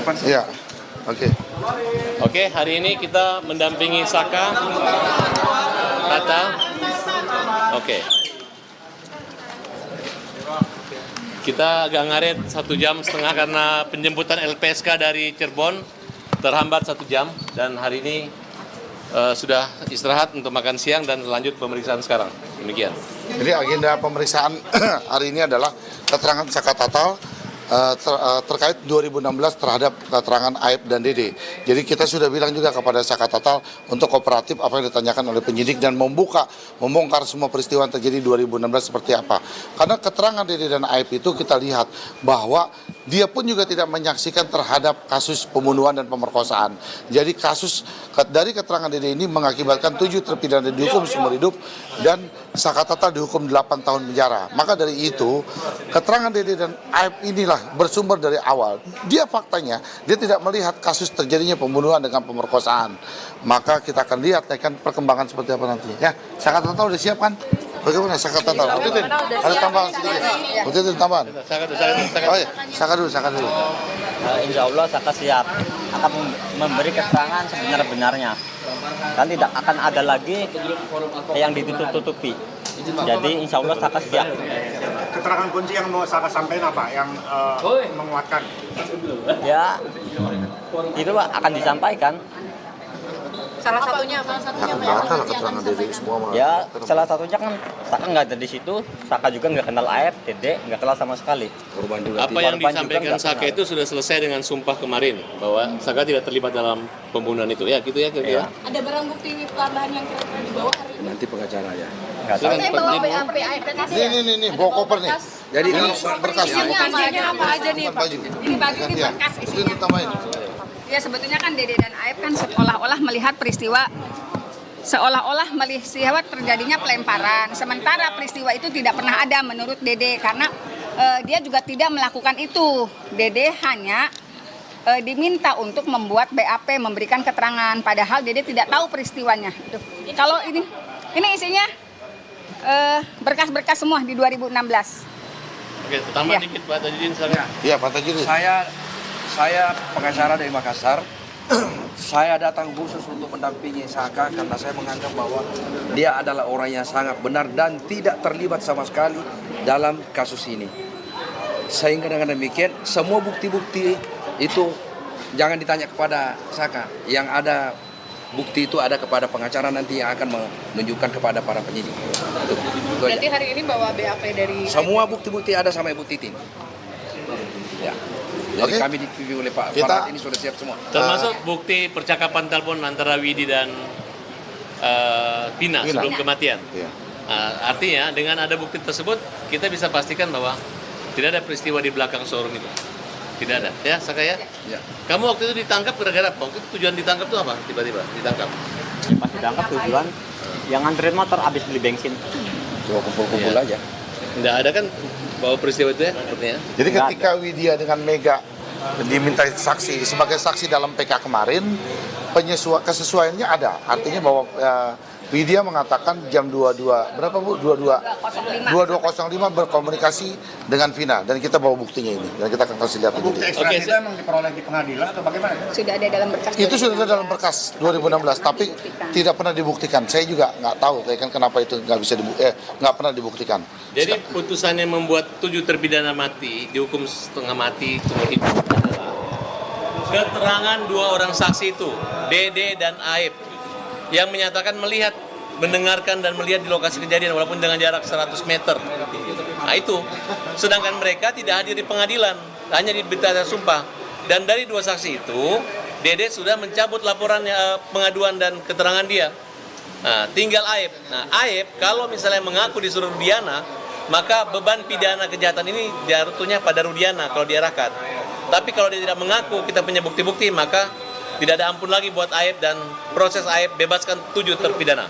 depan. Iya. Oke. Oke, hari ini kita mendampingi Saka, Tata. Oke. Kita agak ngaret 1,5 jam karena penjemputan LPSK dari Cirebon terhambat 1 jam dan hari ini sudah istirahat untuk makan siang dan lanjut pemeriksaan sekarang. Demikian. Jadi agenda pemeriksaan hari ini adalah keterangan Saka Tatal terkait 2016 terhadap keterangan Aib dan Dede. Jadi kita sudah bilang juga kepada Saka Tatal untuk kooperatif apa yang ditanyakan oleh penyidik dan membongkar semua peristiwa yang terjadi 2016 seperti apa. Karena keterangan Dede dan Aib itu kita lihat bahwa dia pun juga tidak menyaksikan terhadap kasus pembunuhan dan pemerkosaan. Jadi kasus dari keterangan Dede ini mengakibatkan 7 terpidana dihukum seumur hidup dan Saka Tatal dihukum 8 tahun penjara. Maka dari itu keterangan Dede dan Aib inilah bersumber dari awal. Dia faktanya, dia tidak melihat kasus terjadinya pembunuhan dengan pemerkosaan. Maka kita akan lihat kan perkembangan seperti apa nanti. Ya, Saka Tatal udah siap kan? Bagaimana Saka Tatal? Ada tambahan sedikit. Betul tambahan. Oh iya, Saka dulu. Insya Allah Saka siap akan memberi keterangan sebenar-benarnya dan tidak akan ada lagi yang ditutup-tutupi. Jadi insya Allah Saka siap. Keterangan kunci yang mau Saka sampaikan apa? Yang menguatkan? Ya, itu akan disampaikan. Salah satunya apa? Batal keterangan Dede semua. Ya, salah satunya kan Saka nggak ada di situ. Saka juga nggak kenal Aib, Dede nggak kenal sama sekali. Apa yang disampaikan Saka itu sudah selesai dengan sumpah kemarin bahwa Saka tidak terlibat dalam pembunuhan itu. Ya, gitu ya kira-kira. Ada barang bukti tambahan yang kira-kira dibawa hari ini? Nanti pengacara ya. Nggak tahu. Saya bawa BAP Aib dan Dede. Ini bawa koper nih. Jadi Ini ini berkas. Isinya apa aja nih, Pak? Ini bagi ini Ya, berkas itu isinya. ditambahin. Ya sebetulnya kan Dede dan Aib kan seolah-olah melihat peristiwa terjadinya pelemparan. Sementara peristiwa itu tidak pernah ada menurut Dede karena dia juga tidak melakukan itu. Dede hanya diminta untuk membuat BAP, memberikan keterangan. Padahal Dede tidak tahu peristiwanya. Kalau ini isinya berkas-berkas semua di 2016. Oke, tambah dikit Pak Tajudin. Iya, Pak Tajudin. saya pengacara dari Makassar. Saya datang khusus untuk mendampingi Saka karena saya menganggap bahwa dia adalah orang yang sangat benar dan tidak terlibat sama sekali dalam kasus ini. Sehingga dengan demikian semua bukti-bukti itu jangan ditanya kepada Saka. Yang ada bukti itu ada kepada pengacara nanti yang akan menunjukkan kepada para penyidik. Itu Berarti aja. hari ini bawa BAP dari Semua bukti-bukti ada sama Ibu Titin. Ya. Jadi Oke. kami dipimpin oleh Pak Kita- Farad ini sudah siap semua. Termasuk bukti percakapan telepon antara Widi dan Pina sebelum kematian. Iya. Artinya dengan ada bukti tersebut kita bisa pastikan bahwa tidak ada peristiwa di belakang showroom itu. Tidak ada. Ya, Saka ya? Ya. Kamu waktu itu ditangkap gara-gara apa? Waktu itu tujuan ditangkap itu apa? Tiba-tiba ditangkap. Ya, pas ditangkap tujuan yang nganterin motor habis beli bensin. Cuma kumpul-kumpul Iya. aja. Tidak ada kan bahwa peristiwa itu ya? Sepertinya. Jadi Nggak ketika Widya dengan Mega diminta saksi sebagai saksi dalam PK kemarin, kesesuaiannya ada. Artinya bahwa Widya mengatakan jam 22 berapa Bu? 22.05 berkomunikasi dengan Vina dan kita bawa buktinya ini dan kita akan kasih lihat Bukti ini. ekstradisi Oke, itu emang diperoleh di pengadilan atau bagaimana? Sudah ada dalam berkas. Itu sudah ada dalam berkas 2016 tapi tidak pernah dibuktikan. Saya juga nggak tahu kan kenapa itu nggak pernah dibuktikan. Jadi putusannya membuat 7 terpidana mati dihukum setengah mati seumur hidup adalah keterangan 2 orang saksi itu, Dede dan Aib, yang menyatakan melihat, mendengarkan dan melihat di lokasi kejadian walaupun dengan jarak 100 meter. Nah itu, sedangkan mereka tidak hadir di pengadilan, hanya di berita sumpah. Dan dari 2 saksi itu, Dede sudah mencabut laporannya, pengaduan dan keterangan dia. Nah, tinggal Aib. Nah, Aib kalau misalnya mengaku disuruh Rudiana, maka beban pidana kejahatan ini jatuhnya pada Rudiana kalau diarahkan. Tapi kalau dia tidak mengaku, kita punya bukti-bukti, maka tidak ada ampun lagi buat Aib dan proses Aib bebaskan 7 terpidana.